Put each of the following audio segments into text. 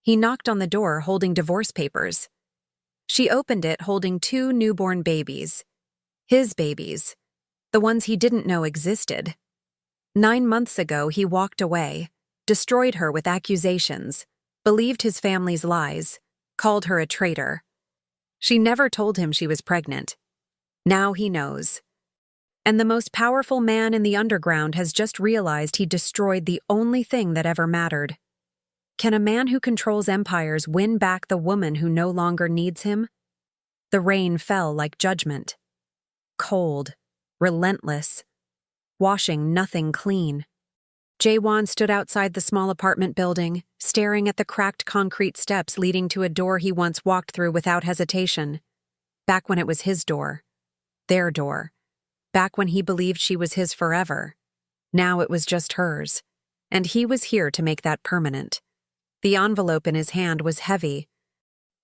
He knocked on the door holding divorce papers. She opened it holding 2 newborn babies. His babies. The ones he didn't know existed. 9 months ago, he walked away, destroyed her with accusations, believed his family's lies, called her a traitor. She never told him she was pregnant. Now he knows. And the most powerful man in the underground has just realized he destroyed the only thing that ever mattered. Can a man who controls empires win back the woman who no longer needs him? The rain fell like judgment. Cold, relentless, washing nothing clean. Jaewon stood outside the small apartment building, staring at the cracked concrete steps leading to a door he once walked through without hesitation. Back when it was his door. Their door. Back when he believed she was his forever. Now it was just hers. And he was here to make that permanent. The envelope in his hand was heavy.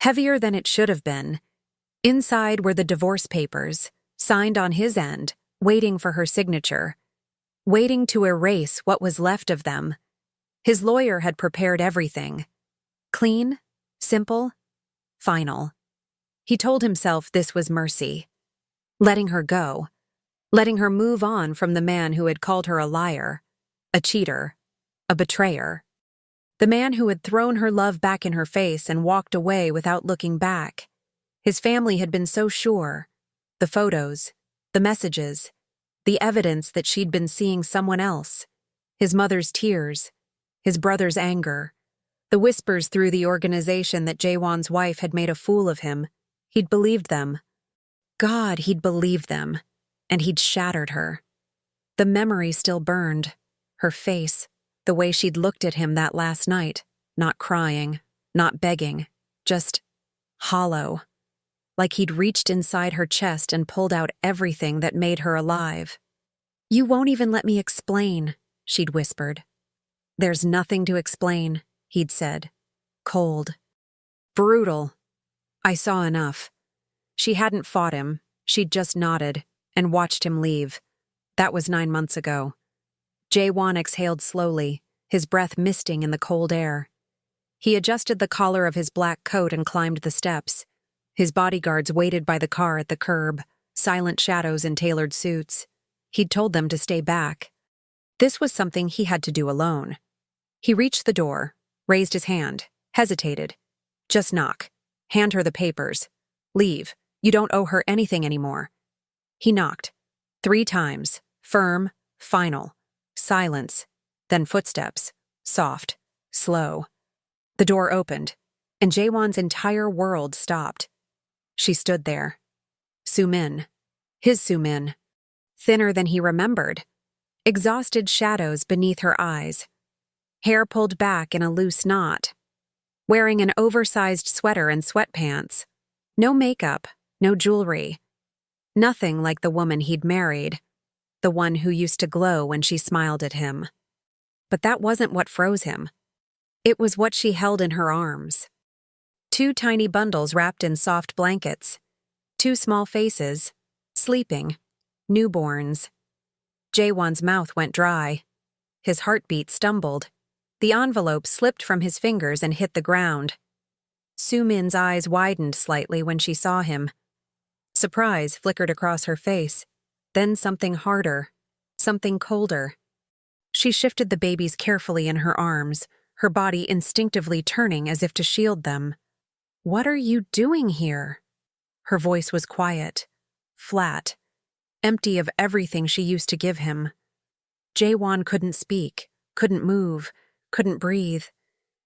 Heavier than it should have been. Inside were the divorce papers, signed on his end, waiting for her signature. Waiting to erase what was left of them. His lawyer had prepared everything. Clean, simple, final. He told himself this was mercy. Letting her go. Letting her move on from the man who had called her a liar, a cheater, a betrayer. The man who had thrown her love back in her face and walked away without looking back. His family had been so sure. The photos, the messages, the evidence that she'd been seeing someone else. His mother's tears, his brother's anger, the whispers through the organization that Jaewon's wife had made a fool of him. He'd believed them. God, he'd believed them. And he'd shattered her. The memory still burned. Her face, the way she'd looked at him that last night, not crying, not begging, just hollow. Like he'd reached inside her chest and pulled out everything that made her alive. "You won't even let me explain," she'd whispered. "There's nothing to explain," he'd said. Cold. Brutal. I saw enough. She hadn't fought him. She'd just nodded and watched him leave. That was 9 months ago. Jaewon exhaled slowly, his breath misting in the cold air. He adjusted the collar of his black coat and climbed the steps. His bodyguards waited by the car at the curb, silent shadows in tailored suits. He'd told them to stay back. This was something he had to do alone. He reached the door, raised his hand, hesitated. "Just knock. Hand her the papers. Leave. You don't owe her anything anymore." He knocked. 3 times. Firm, final. Silence. Then footsteps. Soft. Slow. The door opened, and Jaewon's entire world stopped. She stood there. Sumin. His Sumin. Thinner than he remembered. Exhausted shadows beneath her eyes. Hair pulled back in a loose knot. Wearing an oversized sweater and sweatpants. No makeup, no jewelry. Nothing like the woman he'd married. The one who used to glow when she smiled at him. But that wasn't what froze him. It was what she held in her arms. 2 tiny bundles wrapped in soft blankets. 2 small faces. Sleeping. Newborns. Jaewon's mouth went dry. His heartbeat stumbled. The envelope slipped from his fingers and hit the ground. Sumin's eyes widened slightly when she saw him. Surprise flickered across her face. Then something harder. Something colder. She shifted the babies carefully in her arms, her body instinctively turning as if to shield them. "What are you doing here?" Her voice was quiet, flat, empty of everything she used to give him. Jaewon couldn't speak, couldn't move, couldn't breathe.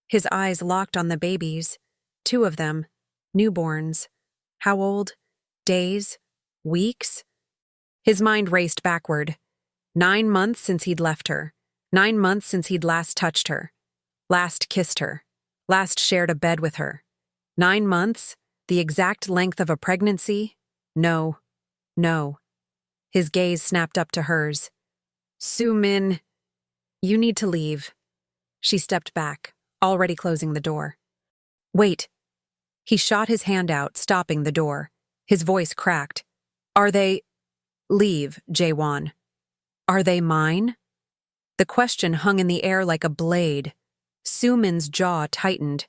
His eyes locked on the babies. 2 of them, newborns. How old? Days? Weeks? His mind raced backward. 9 months since he'd left her. 9 months since he'd last touched her. Last kissed her. Last shared a bed with her. 9 months? The exact length of a pregnancy? No. No. His gaze snapped up to hers. "Sumin, you need to leave." She stepped back, already closing the door. "Wait." He shot his hand out, stopping the door. His voice cracked. "Are they—" "Leave, Jaewon." "Are they mine?" The question hung in the air like a blade. Sumin's jaw tightened.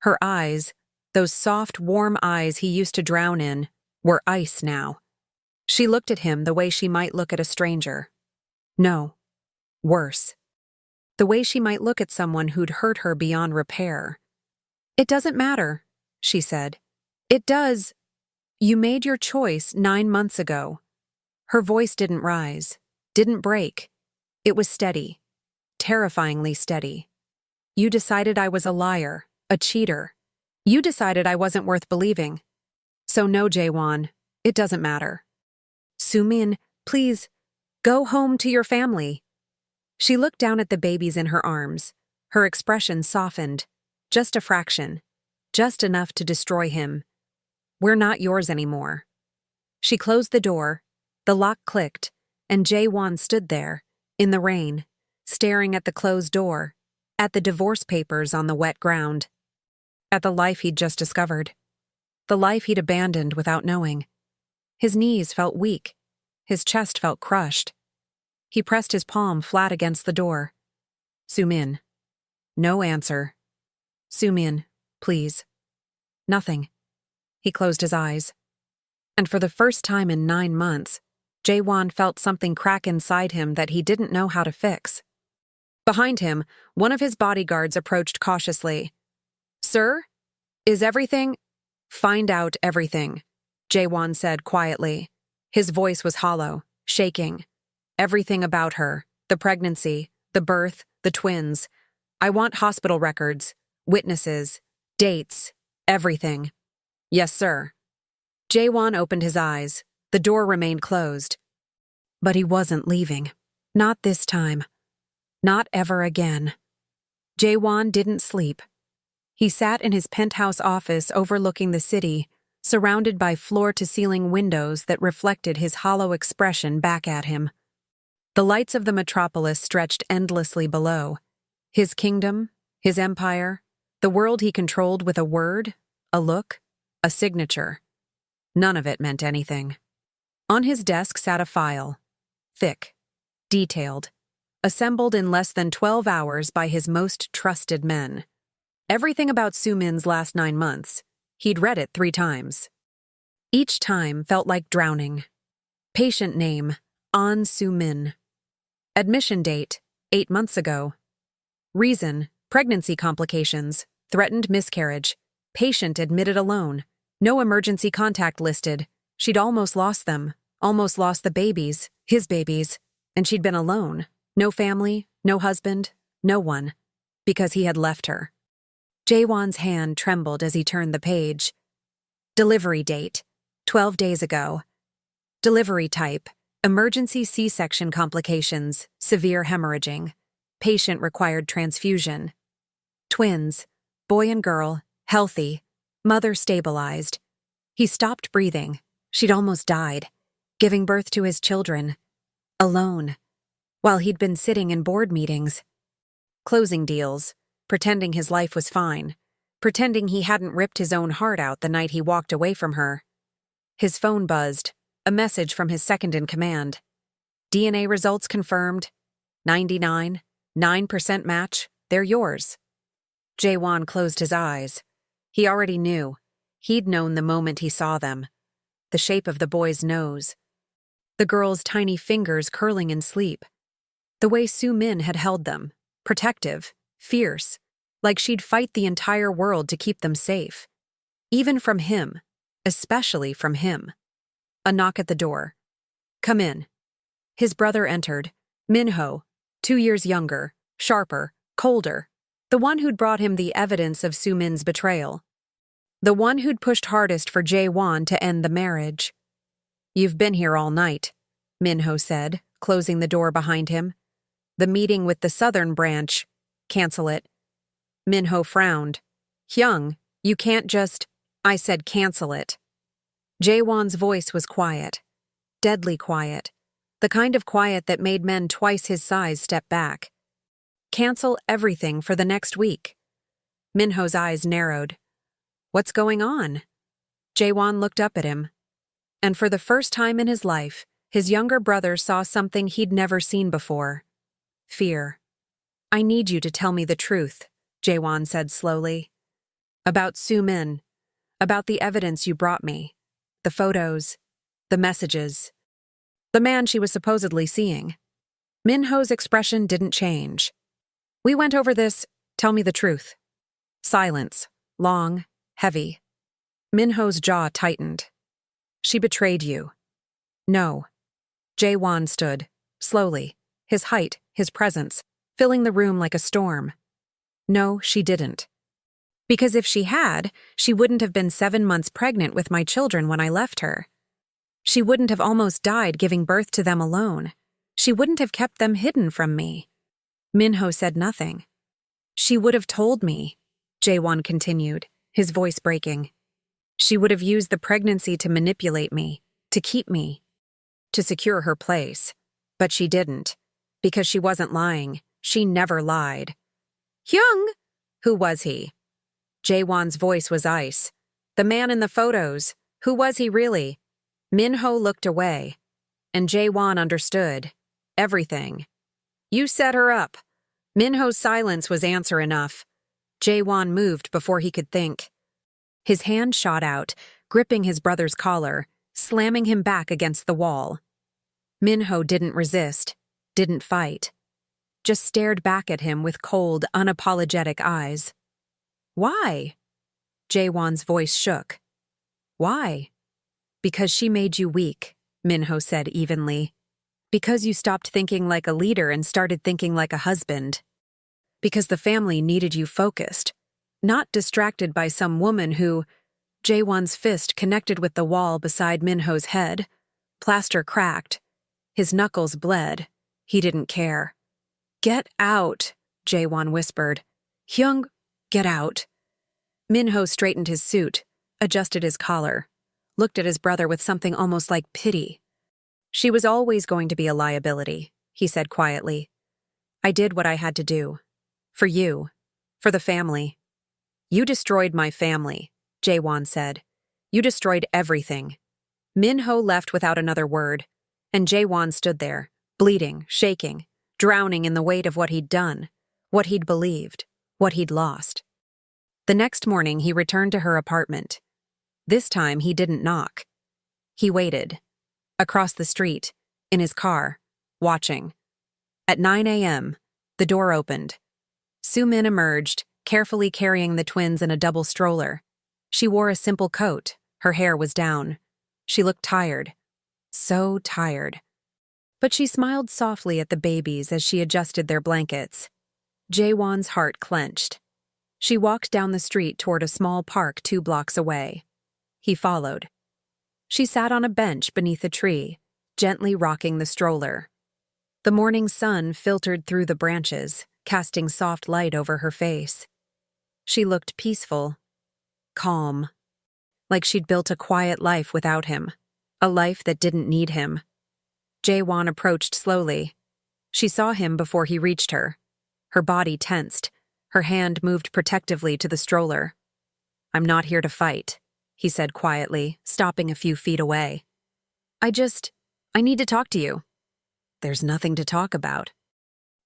Her eyes, those soft, warm eyes he used to drown in, were ice now. She looked at him the way she might look at a stranger. No, worse. The way she might look at someone who'd hurt her beyond repair. "It doesn't matter," she said. "It does. You made your choice 9 months ago." Her voice didn't rise, didn't break. It was steady, terrifyingly steady. "You decided I was a liar, a cheater. You decided I wasn't worth believing. So no, Jaewon, it doesn't matter. Soo-min, please, go home to your family." She looked down at the babies in her arms. Her expression softened, just a fraction, just enough to destroy him. "We're not yours anymore." She closed the door, the lock clicked, and Jaewon stood there, in the rain, staring at the closed door, at the divorce papers on the wet ground, at the life he'd just discovered, the life he'd abandoned without knowing. His knees felt weak, his chest felt crushed. He pressed his palm flat against the door. "Soo-min." No answer. "Soo-min, please." Nothing. He closed his eyes. And for the first time in 9 months, Jaewon felt something crack inside him that he didn't know how to fix. Behind him, one of his bodyguards approached cautiously. "Sir? Is everything—" "Find out everything," Jaewon said quietly. His voice was hollow, shaking. "Everything about her, the pregnancy, the birth, the twins. I want hospital records, witnesses, dates, everything." "Yes, sir." Jaewon opened his eyes. The door remained closed. But he wasn't leaving. Not this time. Not ever again. Jaewon didn't sleep. He sat in his penthouse office overlooking the city, surrounded by floor-to-ceiling windows that reflected his hollow expression back at him. The lights of the metropolis stretched endlessly below. His kingdom, his empire, the world he controlled with a word, a look, a signature. None of it meant anything. On his desk sat a file, thick, detailed, assembled in less than 12 hours by his most trusted men. Everything about Soo-min's last 9 months. He'd read it 3 times. Each time felt like drowning. Patient name, An Soo-min. Admission date, 8 months ago. Reason, pregnancy complications, threatened miscarriage. Patient admitted alone. No emergency contact listed. She'd almost lost them, almost lost the babies, his babies, and she'd been alone. No family, no husband, no one, because he had left her. Jaewon's hand trembled as he turned the page. Delivery date, 12 days ago. Delivery type, emergency C-section complications, severe hemorrhaging. Patient required transfusion. Twins, boy and girl, healthy. Mother stabilized. He stopped breathing. She'd almost died, giving birth to his children. Alone. While he'd been sitting in board meetings. Closing deals. Pretending his life was fine. Pretending he hadn't ripped his own heart out the night he walked away from her. His phone buzzed. A message from his second-in-command. DNA results confirmed. 99.9% match. They're yours. Jaewon closed his eyes. He already knew. He'd known the moment he saw them. The shape of the boy's nose. The girl's tiny fingers curling in sleep. The way Soo-min had held them. Protective. Fierce. Like she'd fight the entire world to keep them safe. Even from him. Especially from him. A knock at the door. "Come in." His brother entered. Minho, 2 years younger, sharper, colder. The one who'd brought him the evidence of Soo-min's betrayal. The one who'd pushed hardest for Jaewon to end the marriage. "You've been here all night," Minho said, closing the door behind him. "The meeting with the southern branch. Cancel it." Minho frowned. "Hyung, you can't just—" "I said cancel it." Jaewon's voice was quiet. Deadly quiet. The kind of quiet that made men twice his size step back. "Cancel everything for the next week." Minho's eyes narrowed. "What's going on?" Jaewon looked up at him. And for the first time in his life, his younger brother saw something he'd never seen before. Fear. "I need you to tell me the truth," Jaewon said slowly. About Sue Min. About the evidence you brought me. The photos. The messages. The man she was supposedly seeing. Min-ho's expression didn't change. We went over this. Tell me the truth. Silence. Long. Heavy. Min-ho's jaw tightened. She betrayed you. No. Jae-won stood, slowly, his height, his presence, filling the room like a storm. No, she didn't. Because if she had, she wouldn't have been 7 months pregnant with my children when I left her. She wouldn't have almost died giving birth to them alone. She wouldn't have kept them hidden from me. Min-ho said nothing. She would have told me, Jae-won continued, his voice breaking. She would have used the pregnancy to manipulate me, to keep me, to secure her place. But she didn't, because she wasn't lying. She never lied. Hyung! Who was he? Jae-won's voice was ice. The man in the photos. Who was he really? Min-ho looked away, and Jae-won understood. Everything. You set her up. Min-ho's silence was answer enough. Jae-won moved before he could think. His hand shot out, gripping his brother's collar, slamming him back against the wall. Min-ho didn't resist, didn't fight. Just stared back at him with cold, unapologetic eyes. Why? Jae-won's voice shook. Why? Because she made you weak, Min-ho said evenly. Because you stopped thinking like a leader and started thinking like a husband. Because the family needed you focused, not distracted by some woman who... Jae-won's fist connected with the wall beside Min-ho's head. Plaster cracked. His knuckles bled. He didn't care. Get out, Jae-won whispered. Hyung, get out. Min-ho straightened his suit, adjusted his collar, looked at his brother with something almost like pity. She was always going to be a liability, he said quietly. I did what I had to do. For you. For the family. You destroyed my family, Jae-won said. You destroyed everything. Min-ho left without another word, and Jae-won stood there, bleeding, shaking, drowning in the weight of what he'd done, what he'd believed, what he'd lost. The next morning he returned to her apartment. This time he didn't knock. He waited. Across the street, in his car, watching. At 9 a.m., the door opened. Sue Min emerged, carefully carrying the twins in a double stroller. She wore a simple coat. Her hair was down. She looked tired. So tired. But she smiled softly at the babies as she adjusted their blankets. Jae-won's heart clenched. She walked down the street toward a small park 2 blocks away. He followed. She sat on a bench beneath a tree, gently rocking the stroller. The morning sun filtered through the branches, casting soft light over her face. She looked peaceful, calm, like she'd built a quiet life without him, a life that didn't need him. Jae-won approached slowly. She saw him before he reached her. Her body tensed. Her hand moved protectively to the stroller. I'm not here to fight, he said quietly, stopping a few feet away. I need to talk to you. There's nothing to talk about.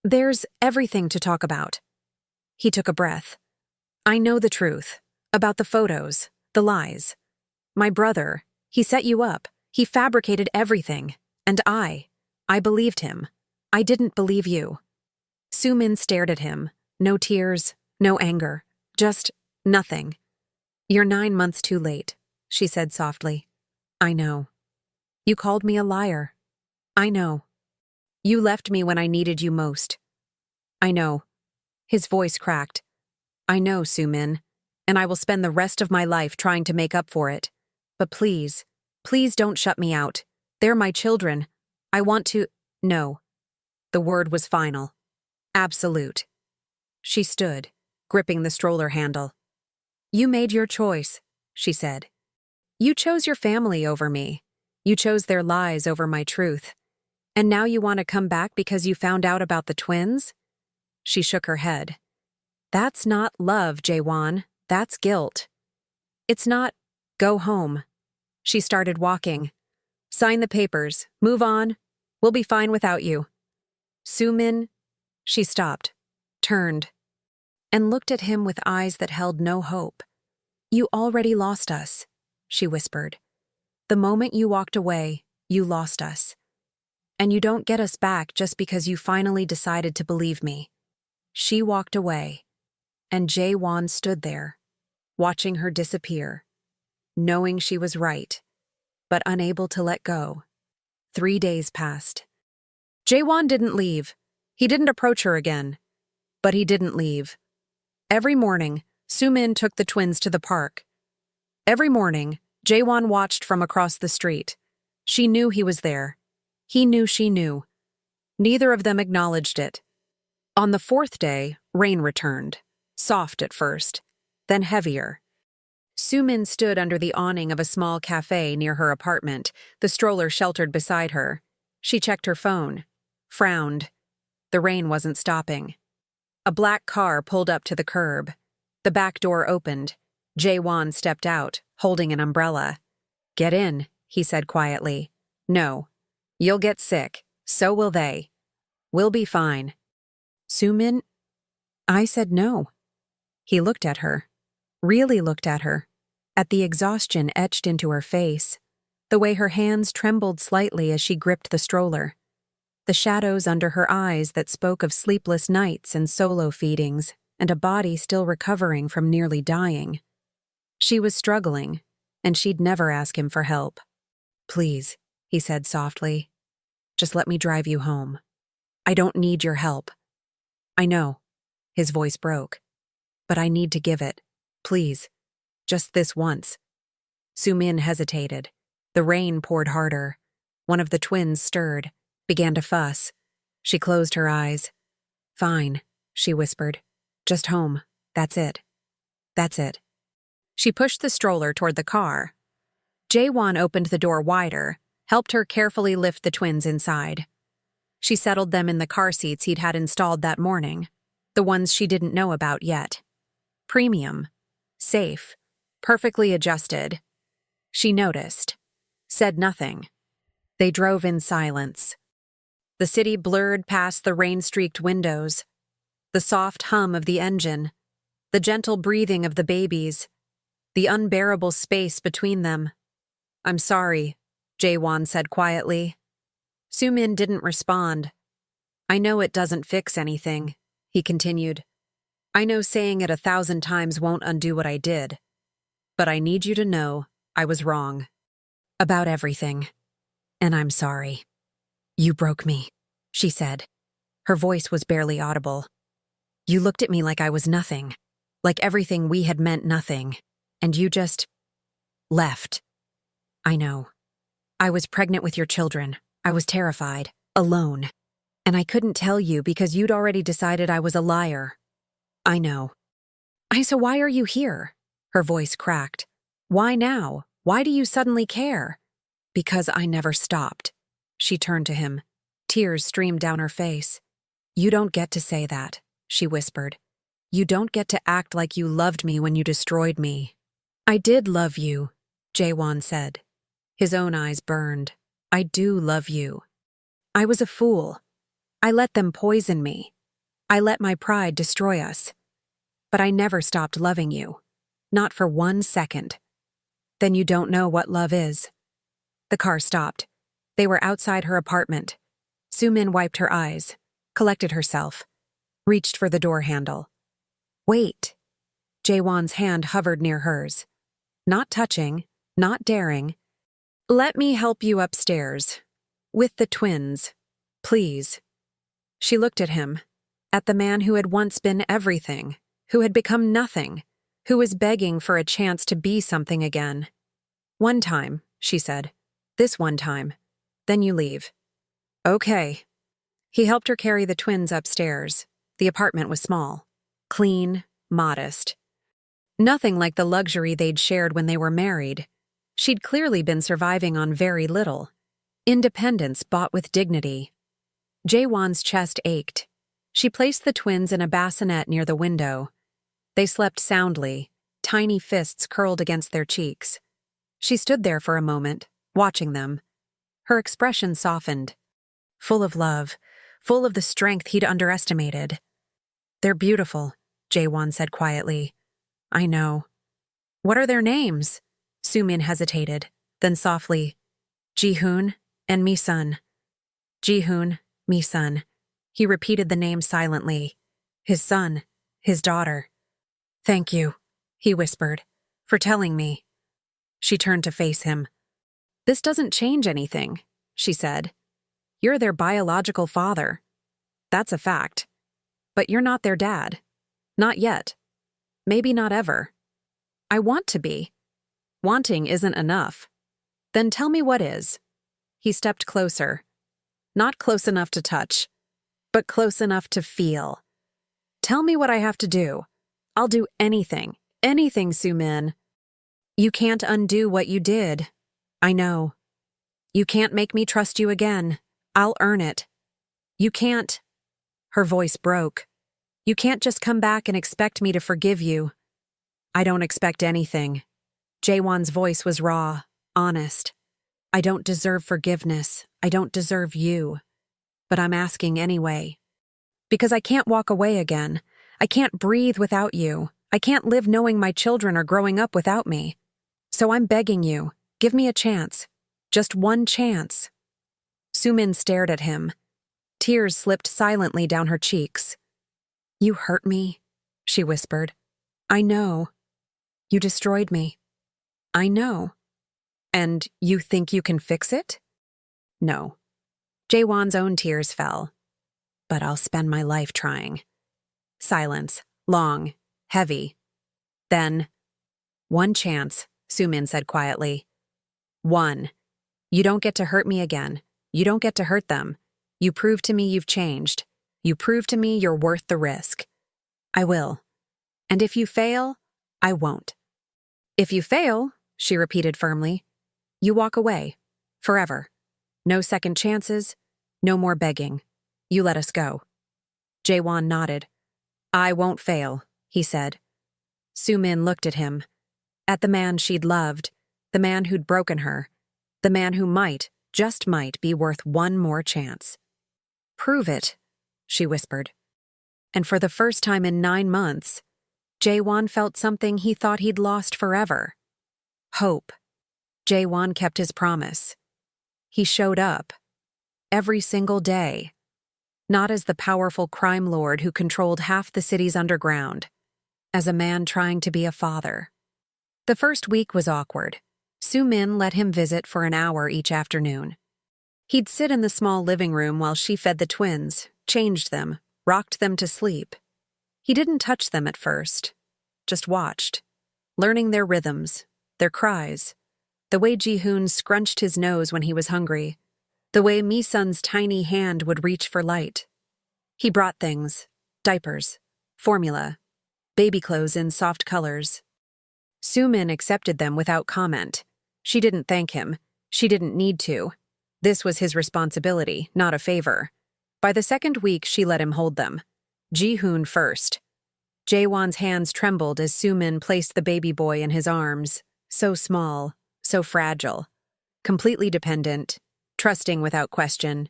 There's everything to talk about. He took a breath. I know the truth. About the photos, the lies. My brother, he set you up. He fabricated everything. And I believed him. I didn't believe you. Sue Min stared at him. No tears, no anger. Just nothing. You're 9 months too late, she said softly. I know. You called me a liar. I know. You left me when I needed you most. I know. His voice cracked. I know, Sue Min, and I will spend the rest of my life trying to make up for it. But please, please don't shut me out. They're my children. I want to... No. The word was final. Absolute. She stood, gripping the stroller handle. You made your choice, she said. You chose your family over me. You chose their lies over my truth. And now you want to come back because you found out about the twins? She shook her head. That's not love, Jae-won. That's guilt. It's not... Go home. She started walking. Sign the papers. Move on. We'll be fine without you. Sue Min... She stopped, turned, and looked at him with eyes that held no hope. You already lost us, she whispered. The moment you walked away, you lost us. And you don't get us back just because you finally decided to believe me. She walked away, and Jae-won stood there, watching her disappear, knowing she was right, but unable to let go. 3 days passed. Jae-won didn't leave. He didn't approach her again. But he didn't leave. Every morning, Soo-min took the twins to the park. Every morning, Jae-won watched from across the street. She knew he was there. He knew she knew. Neither of them acknowledged it. On the 4th day, rain returned. Soft at first, then heavier. Soo-min stood under the awning of a small cafe near her apartment, the stroller sheltered beside her. She checked her phone, frowned. The rain wasn't stopping. A black car pulled up to the curb. The back door opened. Jae-won stepped out, holding an umbrella. "Get in," he said quietly. "No. You'll get sick. So will they. We'll be fine." "Soo-min?" I said no. He looked at her. Really looked at her. At the exhaustion etched into her face. The way her hands trembled slightly as she gripped the stroller. The shadows under her eyes that spoke of sleepless nights and solo feedings, and a body still recovering from nearly dying. She was struggling, and she'd never ask him for help. "Please," he said softly. "Just let me drive you home. I don't need your help." "I know." His voice broke. "But I need to give it. Please. Just this once." Soo-min hesitated. The rain poured harder. One of the twins stirred, began to fuss. She closed her eyes. "Fine," she whispered. "Just home. That's it. That's it." She pushed the stroller toward the car. Jae-won opened the door wider, helped her carefully lift the twins inside. She settled them in the car seats he'd had installed that morning, the ones she didn't know about yet. Premium. Safe. Perfectly adjusted. She noticed. Said nothing. They drove in silence. The city blurred past the rain-streaked windows. The soft hum of the engine. The gentle breathing of the babies. The unbearable space between them. "I'm sorry," Jae-won said quietly. Soo-min didn't respond. "I know it doesn't fix anything," he continued. "I know saying it 1,000 times won't undo what I did. But I need you to know I was wrong. About everything. And I'm sorry. You broke me," she said. Her voice was barely audible. "You looked at me like I was nothing. Like everything we had meant nothing. And you just left. I know. I was pregnant with your children. I was terrified. Alone. And I couldn't tell you because you'd already decided I was a liar. I know." So why are you here?" Her voice cracked. "Why now? Why do you suddenly care?" "Because I never stopped." She turned to him. Tears streamed down her face. "You don't get to say that," she whispered. "You don't get to act like you loved me when you destroyed me." "I did love you," Jae-won said. His own eyes burned. "I do love you. I was a fool. I let them poison me. I let my pride destroy us. But I never stopped loving you. Not for 1 second. Then you don't know what love is." The car stopped. They were outside her apartment. Soo-min wiped her eyes, collected herself, reached for the door handle. "Wait." Jae-won's hand hovered near hers. Not touching, not daring. "Let me help you upstairs. With the twins. Please." She looked at him, at the man who had once been everything, who had become nothing, who was begging for a chance to be something again. "One time," she said. "This one time. Then you leave." "Okay." He helped her carry the twins upstairs. The apartment was small. Clean, modest. Nothing like the luxury they'd shared when they were married. She'd clearly been surviving on very little. Independence bought with dignity. Jae-won's chest ached. She placed the twins in a bassinet near the window. They slept soundly, tiny fists curled against their cheeks. She stood there for a moment, watching them. Her expression softened. Full of love, full of the strength he'd underestimated. "They're beautiful," Jae-won said quietly. "I know." What are their names? Sumin hesitated, then softly, Ji-hoon and Mi-sun. Ji-hoon, Mi-sun. He repeated the name silently. His son, his daughter. Thank you, he whispered, for telling me. She turned to face him. This doesn't change anything, she said. You're their biological father. That's a fact. But you're not their dad. Not yet. Maybe not ever. I want to be. Wanting isn't enough. Then tell me what is. He stepped closer. Not close enough to touch, but close enough to feel. Tell me what I have to do. I'll do anything. Anything, Sumin. You can't undo what you did. I know. You can't make me trust you again. I'll earn it. You can't. Her voice broke. You can't just come back and expect me to forgive you. I don't expect anything. Jaewon's voice was raw, honest. I don't deserve forgiveness. I don't deserve you. But I'm asking anyway. Because I can't walk away again. I can't breathe without you. I can't live knowing my children are growing up without me. So I'm begging you, give me a chance. Just one chance. Sumin stared at him. Tears slipped silently down her cheeks. You hurt me, she whispered. I know. You destroyed me. I know. And you think you can fix it? No. Jaewon's own tears fell. But I'll spend my life trying. Silence, long, heavy. Then, one chance, Sumin said quietly. One. You don't get to hurt me again. You don't get to hurt them. You prove to me you've changed. You prove to me you're worth the risk. I will. And if you fail, I won't. If you fail, she repeated firmly, you walk away. Forever. No second chances. No more begging. You let us go. Jaewon nodded. I won't fail, he said. Sumin looked at him. At the man she'd loved. The man who'd broken her. The man who might, just might, be worth one more chance. Prove it, she whispered. And for the first time in 9 months, Jaewon felt something he thought he'd lost forever. Hope. Jaewon kept his promise. He showed up. Every single day. Not as the powerful crime lord who controlled half the city's underground. As a man trying to be a father. The first week was awkward. Sumin let him visit for an hour each afternoon. He'd sit in the small living room while she fed the twins, changed them, rocked them to sleep. He didn't touch them at first, just watched, learning their rhythms, their cries, the way Ji-hoon scrunched his nose when he was hungry, the way Mi-sun's tiny hand would reach for light. He brought things, diapers, formula, baby clothes in soft colors. Sumin accepted them without comment. She didn't thank him. She didn't need to. This was his responsibility, not a favor. By the second week, she let him hold them. Ji-hoon first. Jaewon's hands trembled as Sumin placed the baby boy in his arms. So small, so fragile. Completely dependent, trusting without question.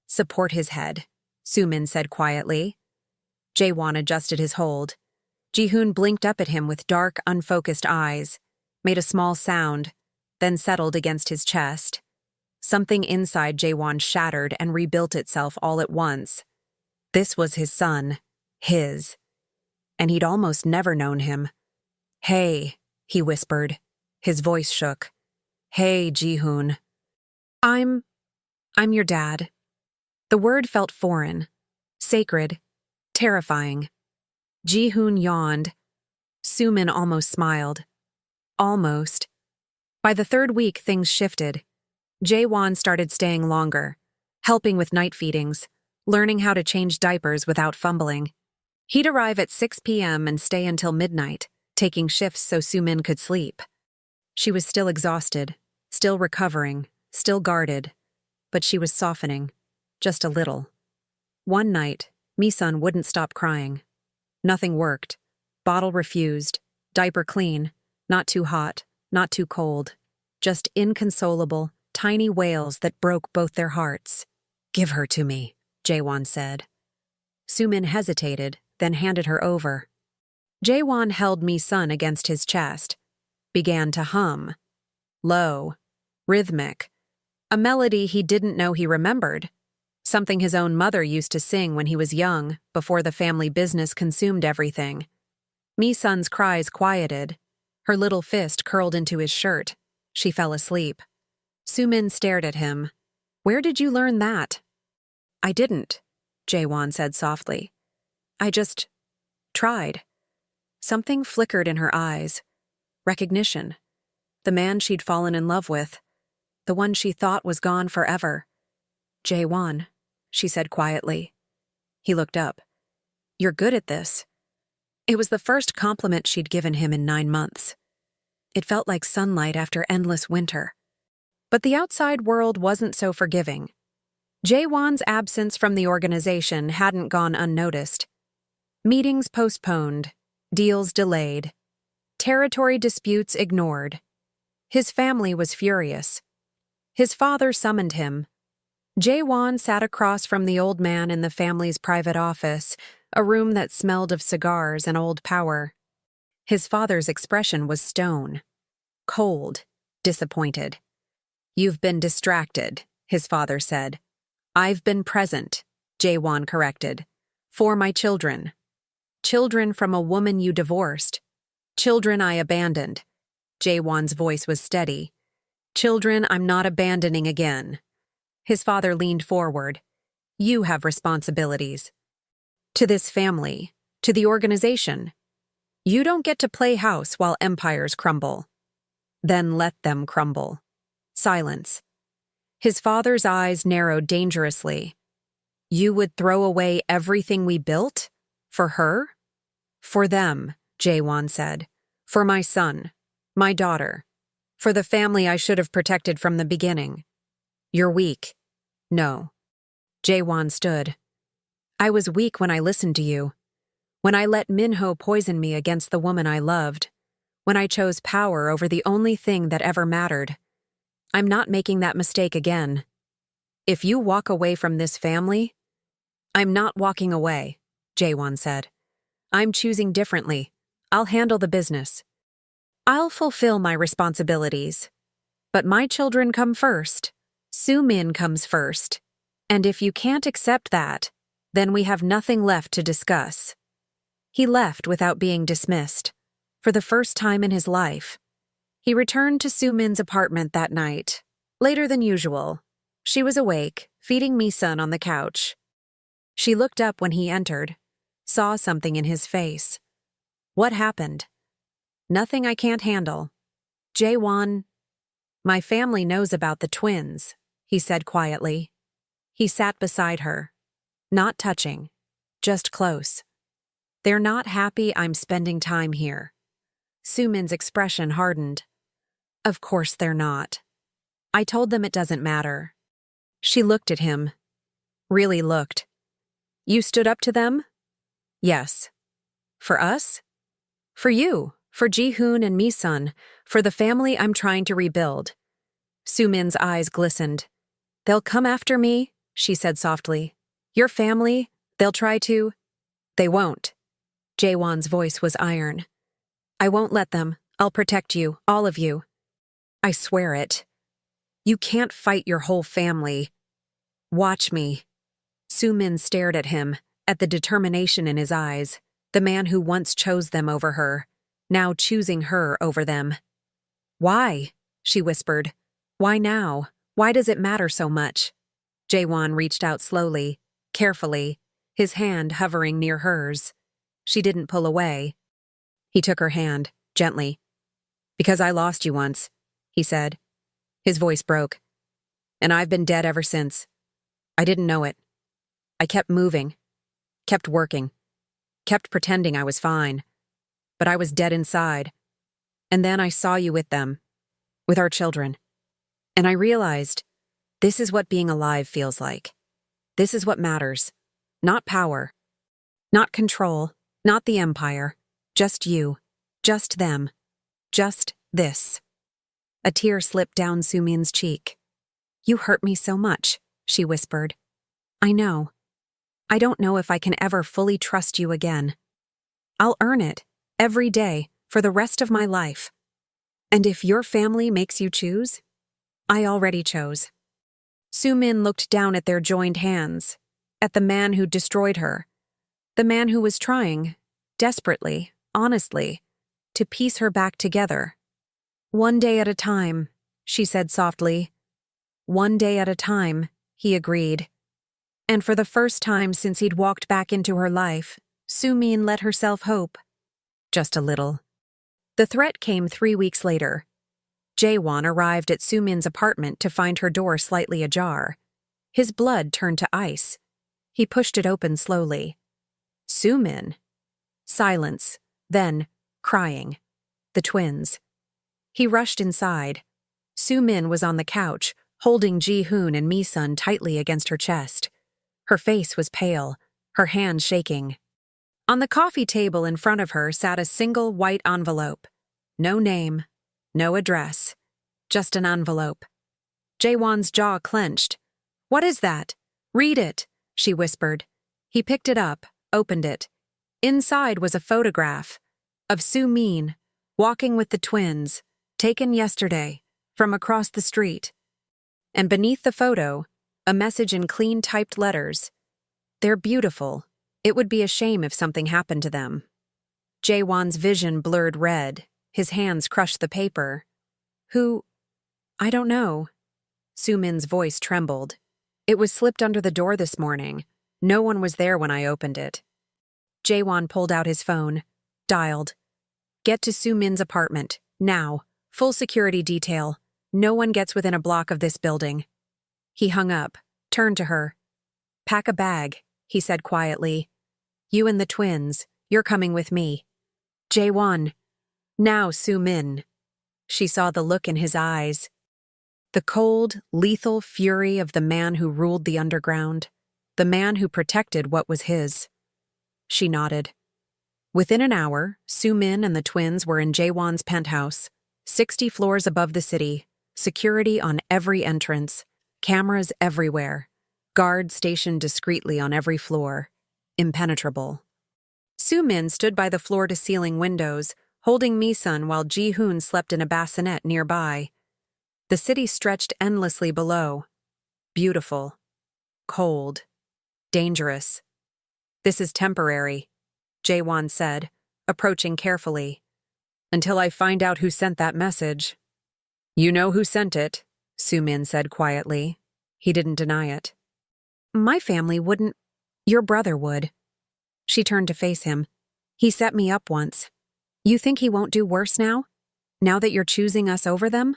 Support his head, Sumin said quietly. Jaewon adjusted his hold. Ji-hoon blinked up at him with dark, unfocused eyes, made a small sound, then settled against his chest. Something inside Jaewon shattered and rebuilt itself all at once. This was his son, his. And he'd almost never known him. Hey, he whispered. His voice shook. Hey, Ji-hoon. I'm your dad. The word felt foreign, sacred, terrifying. Ji-hoon yawned. Sumin almost smiled. Almost. By the third week, things shifted. Jaewon started staying longer, helping with night feedings, learning how to change diapers without fumbling. He'd arrive at 6 p.m. and stay until midnight, taking shifts so Sumin could sleep. She was still exhausted, still recovering, still guarded, but she was softening, just a little. One night, Mi-sun wouldn't stop crying. Nothing worked. Bottle refused, diaper clean, not too hot, not too cold, just inconsolable, tiny wails that broke both their hearts. Give her to me, Jaewon said. Sumin hesitated, then handed her over. Jaewon held Mi-sun against his chest, began to hum. Low, rhythmic, a melody he didn't know he remembered, something his own mother used to sing when he was young, before the family business consumed everything. Mi-sun's cries quieted. Her little fist curled into his shirt. She fell asleep. Soo-min stared at him. "Where did you learn that?" "I didn't," Jae-won said softly. "I just tried." Something flickered in her eyes. Recognition. The man she'd fallen in love with. The one she thought was gone forever. "Jae-won," she said quietly. He looked up. "You're good at this." It was the first compliment she'd given him in 9 months. It felt like sunlight after endless winter. But the outside world wasn't so forgiving. Jae-won's absence from the organization hadn't gone unnoticed. Meetings postponed, deals delayed, territory disputes ignored. His family was furious. His father summoned him. Jae-won sat across from the old man in the family's private office, a room that smelled of cigars and old power. His father's expression was stone. Cold, disappointed. "You've been distracted," his father said. "I've been present," Jae-won corrected. "For my children. Children from a woman you divorced. Children I abandoned." Jae-won's voice was steady. "Children I'm not abandoning again." His father leaned forward. "You have responsibilities. To this family, to the organization. You don't get to play house while empires crumble. Then let them crumble." Silence. His father's eyes narrowed dangerously. "You would throw away everything we built? For her?" "For them," Jae-won said. "For my son, my daughter. For the family I should have protected from the beginning." "You're weak." "No." Jae-won stood. "I was weak when I listened to you. When I let Minho poison me against the woman I loved. When I chose power over the only thing that ever mattered. I'm not making that mistake again. If you walk away from this family—" "I'm not walking away," Jae-won said. "I'm choosing differently. I'll handle the business. I'll fulfill my responsibilities. But my children come first. Soo-min comes first. And if you can't accept that, then we have nothing left to discuss." He left without being dismissed. For the first time in his life. He returned to Soo-min's apartment that night, later than usual. She was awake, feeding Mi-sun on the couch. She looked up when he entered, saw something in his face. "What happened?" "Nothing I can't handle." "Jae-won." "My family knows about the twins," he said quietly. He sat beside her. Not touching, just close. "They're not happy I'm spending time here." Soo-min's expression hardened. "Of course they're not. I told them it doesn't matter." She looked at him. Really looked. "You stood up to them?" "Yes." "For us?" "For you, for Ji-hoon and Mi-sun, for the family I'm trying to rebuild." Soo-min's eyes glistened. "They'll come after me," she said softly. "Your family, they'll try to—" "They won't." Jae-won's voice was iron. "I won't let them. I'll protect you, all of you. I swear it. You can't fight your whole family. Watch me." Soo-min stared at him, at the determination in his eyes, the man who once chose them over her, now choosing her over them. "Why?" she whispered. "Why now? Why does it matter so much?" Jae-won reached out slowly, carefully, his hand hovering near hers. She didn't pull away. He took her hand, gently. "Because I lost you once," he said. His voice broke. "And I've been dead ever since. I didn't know it. I kept moving, kept working, kept pretending I was fine. But I was dead inside. And then I saw you with them, with our children. And I realized, this is what being alive feels like. This is what matters. Not power. Not control. Not the empire. Just you. Just them. Just this." A tear slipped down Soo-min's cheek. "You hurt me so much," she whispered. "I know. I don't know if I can ever fully trust you again. I'll earn it, every day, for the rest of my life. And if your family makes you choose, I already chose. Su-min looked down at their joined hands, at the man who destroyed her, the man who was trying, desperately, honestly, to piece her back together. One day at a time, she said softly. One day at a time, he agreed. And for the first time since he'd walked back into her life, Su-min let herself hope. Just a little. The threat came 3 weeks later. Jae-won arrived at Su-min's apartment to find her door slightly ajar. His blood turned to ice. He pushed it open slowly. Su-min. Silence, then crying. The twins. He rushed inside. Su-min was on the couch, holding Ji-hoon and Mi-sun tightly against her chest. Her face was pale, her hands shaking. On the coffee table in front of her sat a single white envelope. No name, no address, just an envelope. Jae-won's jaw clenched. "What is that? Read it," she whispered. He picked it up, opened it. Inside was a photograph of Su-min walking with the twins, taken yesterday, from across the street. And beneath the photo, a message in clean typed letters. "They're beautiful. It would be a shame if something happened to them." Jae-won's vision blurred red. His hands crushed the paper. "Who? I don't know." Su-min's voice trembled. "It was slipped under the door this morning. No one was there when I opened it." Jae-won pulled out his phone. Dialed. "Get to Su-min's apartment. Now. Full security detail. No one gets within a block of this building." He hung up, turned to her. "Pack a bag," he said quietly. "You and the twins, you're coming with me." Jae-won. Now Su-min. She saw the look in his eyes. The cold, lethal fury of the man who ruled the underground. The man who protected what was his. She nodded. Within an hour, Su-min and the twins were in Jae-won's penthouse, 60 floors above the city, security on every entrance, cameras everywhere, guards stationed discreetly on every floor, impenetrable. Su-min stood by the floor-to-ceiling windows, holding Mi-sun while Ji-hoon slept in a bassinet nearby. The city stretched endlessly below. Beautiful. Cold. Dangerous. "This is temporary," Jae-won said, approaching carefully. "Until I find out who sent that message." "You know who sent it," Su-min said quietly. He didn't deny it. "My family wouldn't. Your brother would." She turned to face him. "He set me up once. You think he won't do worse now? Now that you're choosing us over them?"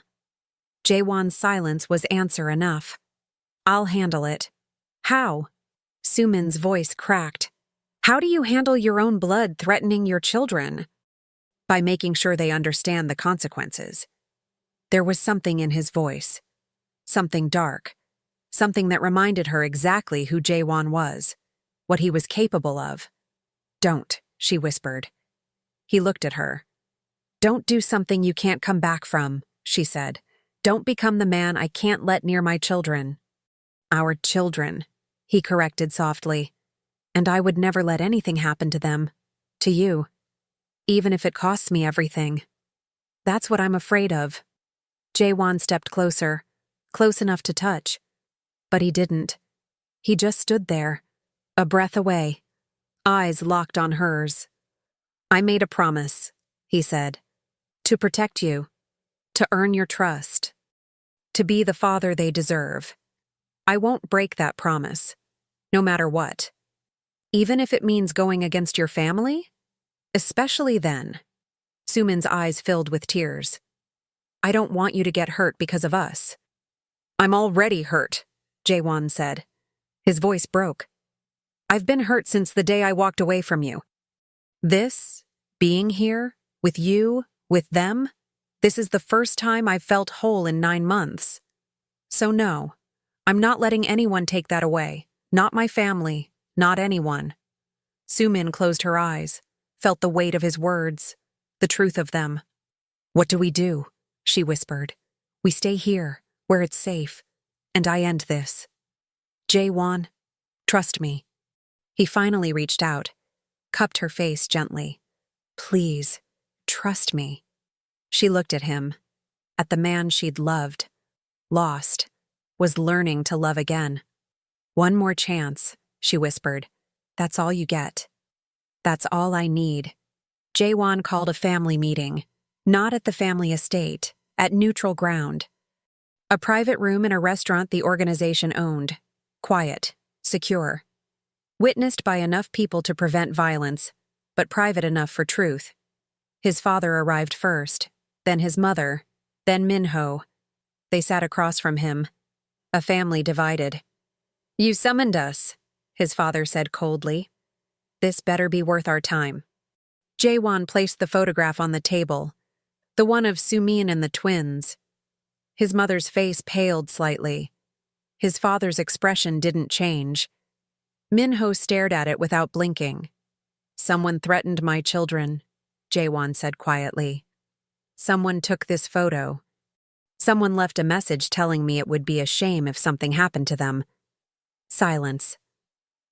Jae-won's silence was answer enough. "I'll handle it." "How?" Su-min's voice cracked. "How do you handle your own blood threatening your children?" "By making sure they understand the consequences." There was something in his voice. Something dark. Something that reminded her exactly who Jae-won was. What he was capable of. "Don't," she whispered. He looked at her. "Don't do something you can't come back from," she said. "Don't become the man I can't let near my children." "Our children," he corrected softly. "And I would never let anything happen to them. To you. Even if it costs me everything. That's what I'm afraid of." Jae-won stepped closer, close enough to touch. But he didn't. He just stood there, a breath away, eyes locked on hers. "I made a promise," he said. "To protect you. To earn your trust. To be the father they deserve. I won't break that promise. No matter what. Even if it means going against your family? Especially then." Su-min's eyes filled with tears. "I don't want you to get hurt because of us." "I'm already hurt," Jae-won said. His voice broke. "I've been hurt since the day I walked away from you. This, being here, with you, with them, this is the first time I've felt whole in 9 months. So no, I'm not letting anyone take that away. Not my family, not anyone." Su-min closed her eyes, felt the weight of his words, the truth of them. "What do we do?" she whispered. "We stay here, where it's safe, and I end this. Jae-won, trust me." He finally reached out, cupped her face gently. "Please, trust me." She looked at him, at the man she'd loved, lost, was learning to love again. "One more chance," she whispered. "That's all you get. That's all I need." Jaewon called a family meeting, not at the family estate, at neutral ground. A private room in a restaurant the organization owned. Quiet, secure. Witnessed by enough people to prevent violence, but private enough for truth. His father arrived first, then his mother, then Minho. They sat across from him, a family divided. "You summoned us," his father said coldly. "This better be worth our time." Jaewon placed the photograph on the table, the one of Sumin and the twins. His mother's face paled slightly. His father's expression didn't change. Minho stared at it without blinking. "Someone threatened my children," Jaewon said quietly. "Someone took this photo. Someone left a message telling me it would be a shame if something happened to them." Silence.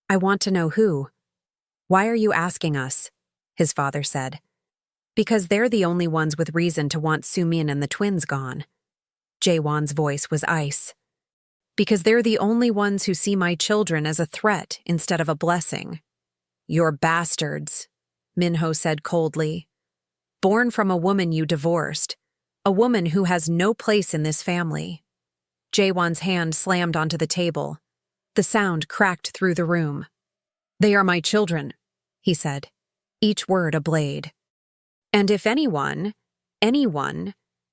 "I want to know who." "Why are you asking us?" his father said. "Because they're the only ones with reason to want Sumin and the twins gone." Jaewon's voice was ice. "Because they're the only ones who see my children as a threat instead of a blessing." "You're bastards," Minho said coldly. "Born from a woman you divorced, a woman who has no place in this family." Jaewon's hand slammed onto the table. The sound cracked through the room. "They are my children," he said, each word a blade. "And if anyone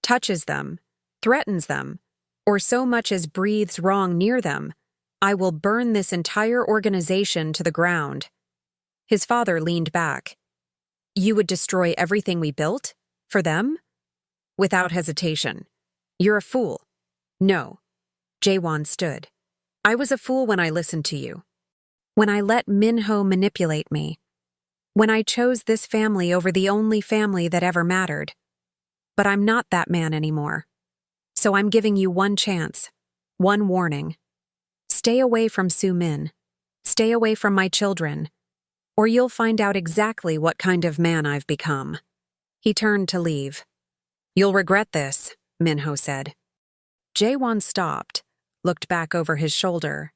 touches them, threatens them, or so much as breathes wrong near them, I will burn this entire organization to the ground." His father leaned back. "You would destroy everything we built? For them?" Without hesitation. "You're a fool." "No." Jaewon stood. "I was a fool when I listened to you. When I let Minho manipulate me. When I chose this family over the only family that ever mattered. But I'm not that man anymore. So I'm giving you one chance, one warning. Stay away from Sumin. Stay away from my children, or you'll find out exactly what kind of man I've become." He turned to leave. "You'll regret this," Minho said. Jaewon stopped, looked back over his shoulder.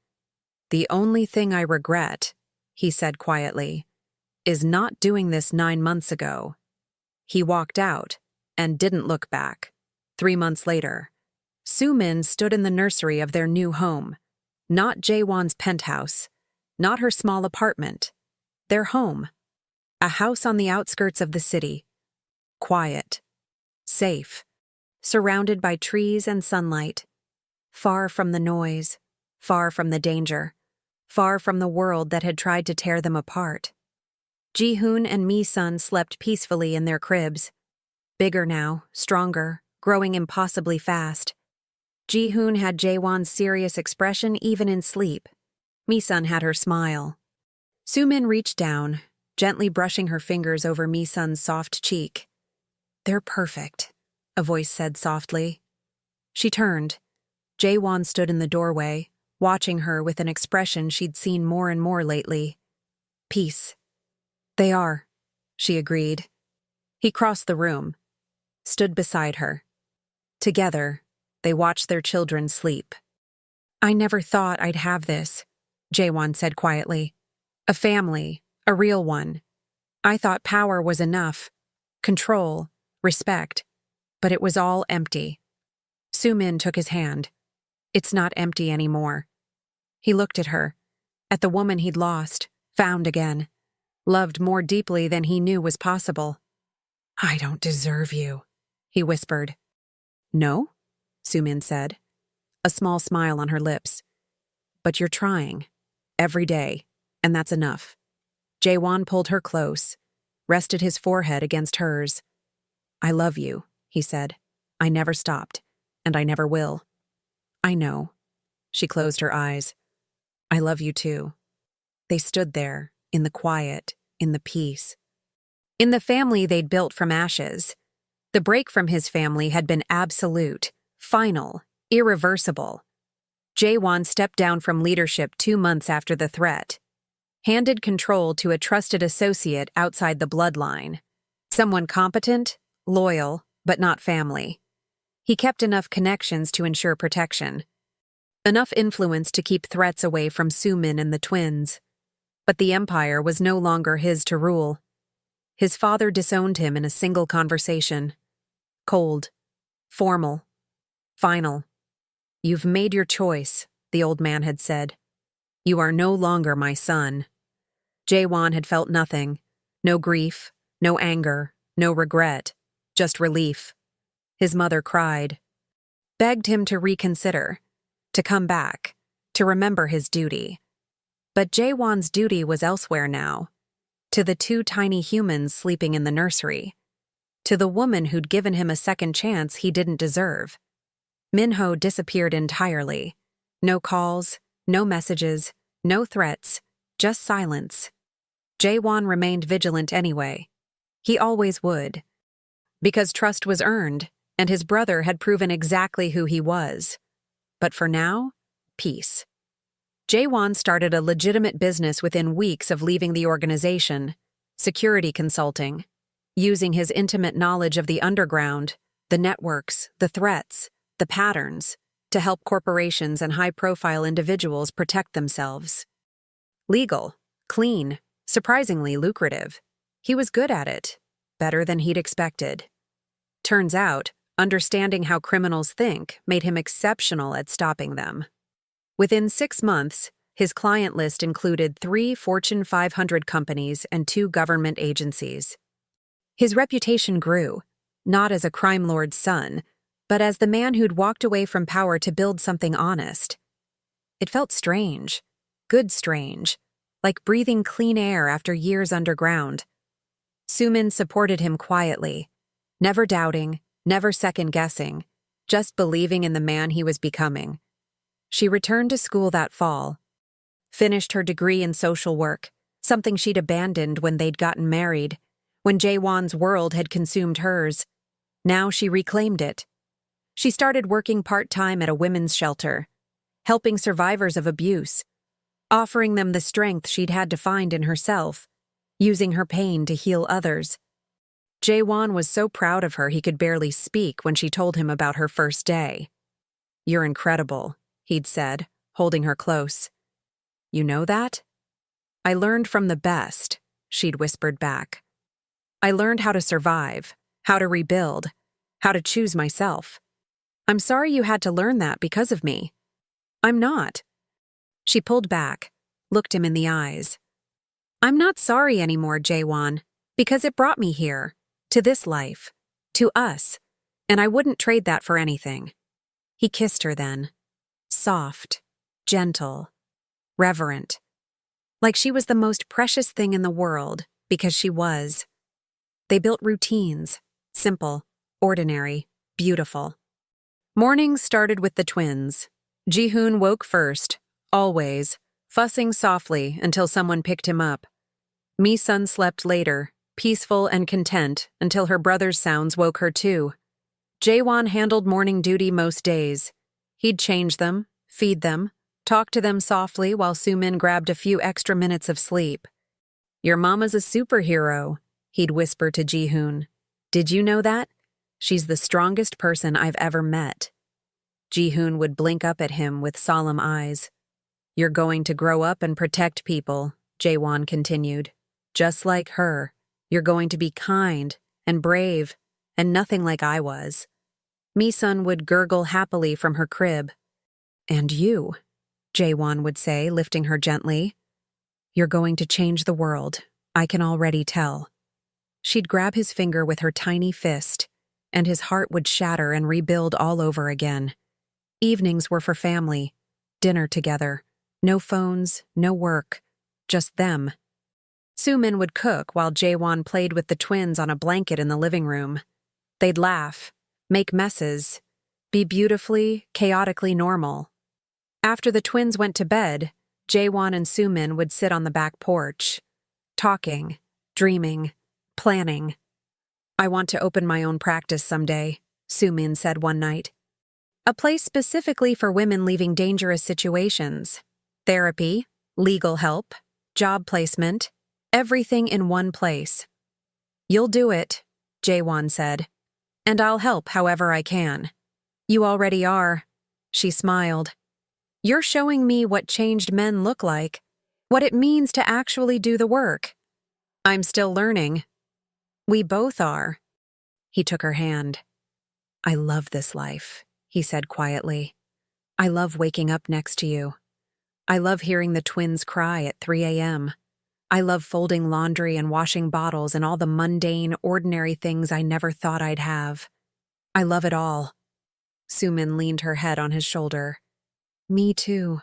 "The only thing I regret," he said quietly, "is not doing this 9 months ago." He walked out and didn't look back. 3 months later, Sumin stood in the nursery of their new home. Not Jaewon's penthouse, not her small apartment. Their home. A house on the outskirts of the city. Quiet. Safe. Surrounded by trees and sunlight. Far from the noise. Far from the danger. Far from the world that had tried to tear them apart. Ji-hoon and Mi-sun slept peacefully in their cribs. Bigger now, stronger, growing impossibly fast. Ji-hoon had Jaewon's serious expression even in sleep. Mi-sun had her smile. Sumin reached down, gently brushing her fingers over Mi-sun's soft cheek. "They're perfect," a voice said softly. She turned. Jaewon stood in the doorway, watching her with an expression she'd seen more and more lately. "Peace." "They are," she agreed. He crossed the room, stood beside her. Together, they watched their children sleep. "I never thought I'd have this," Jaewon said quietly. "A family, a real one. I thought power was enough, control, respect, but it was all empty." Sumin took his hand. "It's not empty anymore." He looked at her, at the woman he'd lost, found again, loved more deeply than he knew was possible. "I don't deserve you," he whispered. "No?" Sumin said, a small smile on her lips. "But you're trying, every day, and that's enough." Jaewon pulled her close, rested his forehead against hers. "I love you," he said. "I never stopped, and I never will." "I know." She closed her eyes. "I love you too." They stood there, in the quiet, in the peace. In the family they'd built from ashes, the break from his family had been absolute, final, irreversible. Jaewon stepped down from leadership 2 months after the threat, handed control to a trusted associate outside the bloodline, someone competent, loyal, but not family. He kept enough connections to ensure protection. Enough influence to keep threats away from Sumin and the twins. But the empire was no longer his to rule. His father disowned him in a single conversation. Cold. Formal. Final. "You've made your choice," the old man had said. "You are no longer my son." Jaewon had felt nothing. No grief, no anger, no regret, just relief. His mother cried, begged him to reconsider, to come back, to remember his duty. But Jaewon's duty was elsewhere now, to the two tiny humans sleeping in the nursery, to the woman who'd given him a second chance he didn't deserve. Minho disappeared entirely. No calls, no messages, no threats, just silence. Jaewon remained vigilant anyway. He always would. Because trust was earned, and his brother had proven exactly who he was. But for now, peace. Jaewon started a legitimate business within weeks of leaving the organization, security consulting, using his intimate knowledge of the underground, the networks, the threats, the patterns, to help corporations and high-profile individuals protect themselves. Legal, clean, surprisingly lucrative. He was good at it, better than he'd expected. Turns out, understanding how criminals think made him exceptional at stopping them. Within 6 months, his client list included 3 Fortune 500 companies and 2 government agencies. His reputation grew, not as a crime lord's son, but as the man who'd walked away from power to build something honest. It felt strange, good strange, like breathing clean air after years underground. Sumin supported him quietly, never doubting, never second-guessing, just believing in the man he was becoming. She returned to school that fall, finished her degree in social work, something she'd abandoned when they'd gotten married, when Jaewon's world had consumed hers. Now she reclaimed it. She started working part-time at a women's shelter, helping survivors of abuse, offering them the strength she'd had to find in herself, using her pain to heal others. Jaewon was so proud of her he could barely speak when she told him about her first day. "You're incredible," he'd said, holding her close. "You know that?" "I learned from the best," she'd whispered back. "I learned how to survive, how to rebuild, how to choose myself. I'm sorry you had to learn that because of me." "I'm not." She pulled back, looked him in the eyes. "I'm not sorry anymore, Jaewon, because it brought me here, to this life, to us, and I wouldn't trade that for anything." He kissed her then, soft, gentle, reverent, like she was the most precious thing in the world, because she was. They built routines, simple, ordinary, beautiful. Mornings started with the twins. Ji-hoon woke first, always, fussing softly until someone picked him up. Mi-sun slept later, peaceful and content until her brother's sounds woke her too. Jaewon handled morning duty most days. He'd change them, feed them, talk to them softly while Sumin grabbed a few extra minutes of sleep. "Your mama's a superhero," he'd whisper to Ji-hoon. "Did you know that? She's the strongest person I've ever met." Ji-hoon would blink up at him with solemn eyes. "You're going to grow up and protect people," Jaewon continued. "Just like her. You're going to be kind and brave and nothing like I was." Mi-sun would gurgle happily from her crib. "And you," Jaewon would say, lifting her gently. "You're going to change the world. I can already tell." She'd grab his finger with her tiny fist, and his heart would shatter and rebuild all over again. Evenings were for family, dinner together, no phones, no work, just them. Sumin would cook while Jaewon played with the twins on a blanket in the living room. They'd laugh, make messes, be beautifully, chaotically normal. After the twins went to bed, Jaewon and Sumin would sit on the back porch, talking, dreaming, planning. "I want to open my own practice someday," Sumin said one night. "A place specifically for women leaving dangerous situations. Therapy, legal help, job placement, everything in one place." "You'll do it," Jaewon said. "And I'll help however I can." You already are. She smiled. You're showing me what changed men look like, what it means to actually do the work. I'm still learning. We both are. He took her hand. I love this life, he said quietly. I love waking up next to you. I love hearing the twins cry at 3 a.m. I love folding laundry and washing bottles and all the mundane, ordinary things I never thought I'd have. I love it all. Sumin leaned her head on his shoulder. Me too,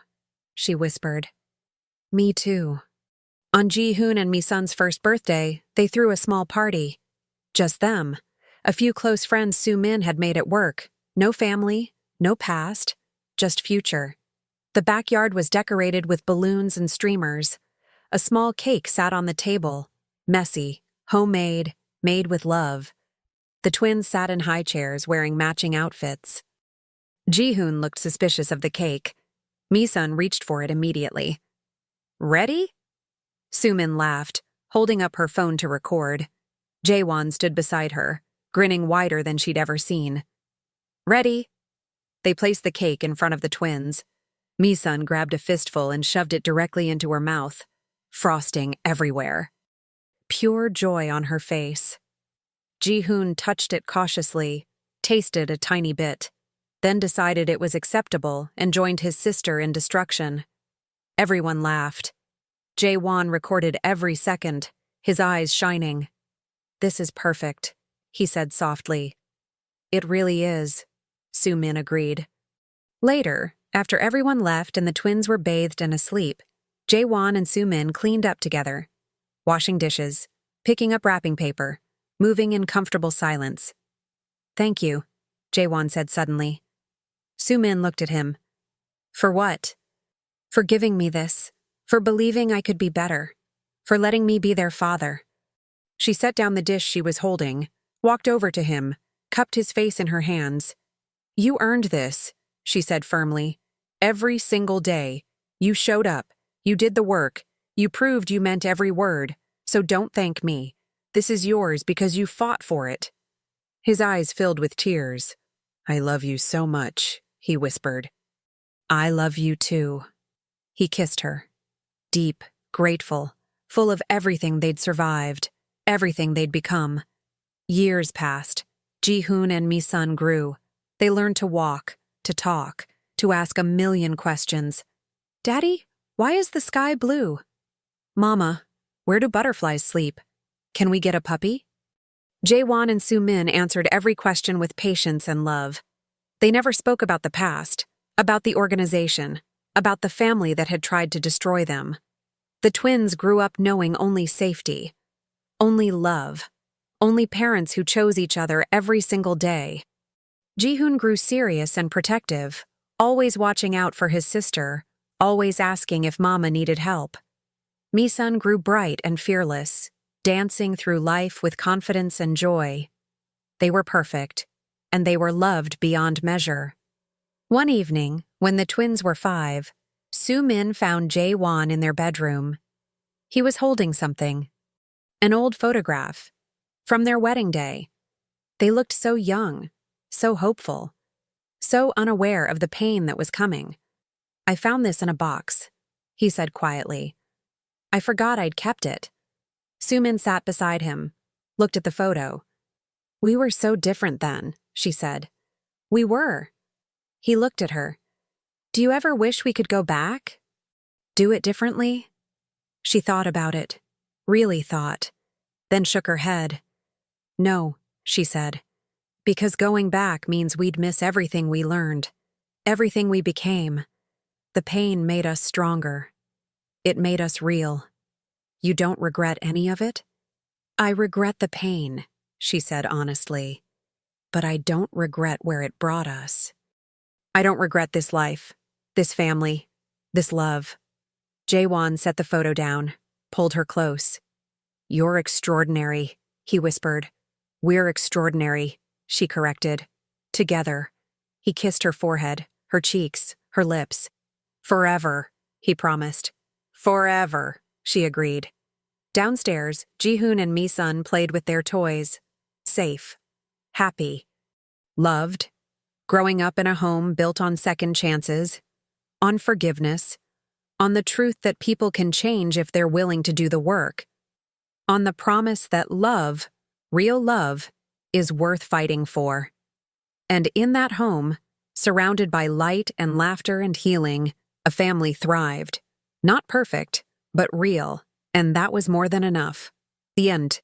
she whispered. Me too. On Ji-hoon and Mi-sun's first birthday, they threw a small party. Just them. A few close friends Sumin had made at work. No family, no past, just future. The backyard was decorated with balloons and streamers. A small cake sat on the table, messy, homemade, made with love. The twins sat in high chairs wearing matching outfits. Ji-hoon looked suspicious of the cake. Mi-sun reached for it immediately. Ready? Sumin laughed, holding up her phone to record. Jaewon stood beside her, grinning wider than she'd ever seen. Ready? They placed the cake in front of the twins. Mi-sun grabbed a fistful and shoved it directly into her mouth, frosting everywhere. Pure joy on her face. Ji-hoon touched it cautiously, tasted a tiny bit, then decided it was acceptable and joined his sister in destruction. Everyone laughed. Jaewon recorded every second, his eyes shining. This is perfect, he said softly. It really is, Sumin agreed. Later, after everyone left and the twins were bathed and asleep, Jaewon and Sumin cleaned up together, washing dishes, picking up wrapping paper, moving in comfortable silence. Thank you, Jaewon said suddenly. Sumin looked at him. For what? For giving me this, for believing I could be better, for letting me be their father. She set down the dish she was holding, walked over to him, cupped his face in her hands. You earned this, she said firmly. Every single day. You showed up. You did the work. You proved you meant every word. So don't thank me. This is yours because you fought for it. His eyes filled with tears. I love you so much, he whispered. I love you too. He kissed her. Deep, grateful, full of everything they'd survived, everything they'd become. Years passed. Ji-hoon and Mi-sun grew. They learned to walk, to talk, to ask a million questions. Daddy, why is the sky blue? Mama, where do butterflies sleep? Can we get a puppy? Jaewon and Sumin answered every question with patience and love. They never spoke about the past, about the organization, about the family that had tried to destroy them. The twins grew up knowing only safety, only love, only parents who chose each other every single day. Ji-hoon grew serious and protective, always watching out for his sister, always asking if Mama needed help. Mi-sun grew bright and fearless, dancing through life with confidence and joy. They were perfect, and they were loved beyond measure. One evening, when the twins were 5, Sumin found Jaewon in their bedroom. He was holding something, an old photograph, from their wedding day. They looked so young, so hopeful, so unaware of the pain that was coming. I found this in a box, he said quietly. I forgot I'd kept it. Sumin sat beside him, looked at the photo. We were so different then, she said. We were. He looked at her. Do you ever wish we could go back? Do it differently? She thought about it, really thought, then shook her head. No, she said, because going back means we'd miss everything we learned, everything we became. The pain made us stronger. It made us real. You don't regret any of it? I regret the pain, she said honestly, but I don't regret where it brought us. I don't regret this life, this family, this love. Jaewon set the photo down, pulled her close. You're extraordinary, he whispered. We're extraordinary, she corrected. Together. He kissed her forehead, her cheeks, her lips. Forever, he promised. Forever, she agreed. Downstairs, Ji-hoon and Mi-sun played with their toys. Safe. Happy. Loved. growing up in a home built on second chances, on forgiveness, on the truth that people can change if they're willing to do the work, on the promise that love, real love, is worth fighting for. And in that home, surrounded by light and laughter and healing, a family thrived. Not perfect, but real, and that was more than enough. The end.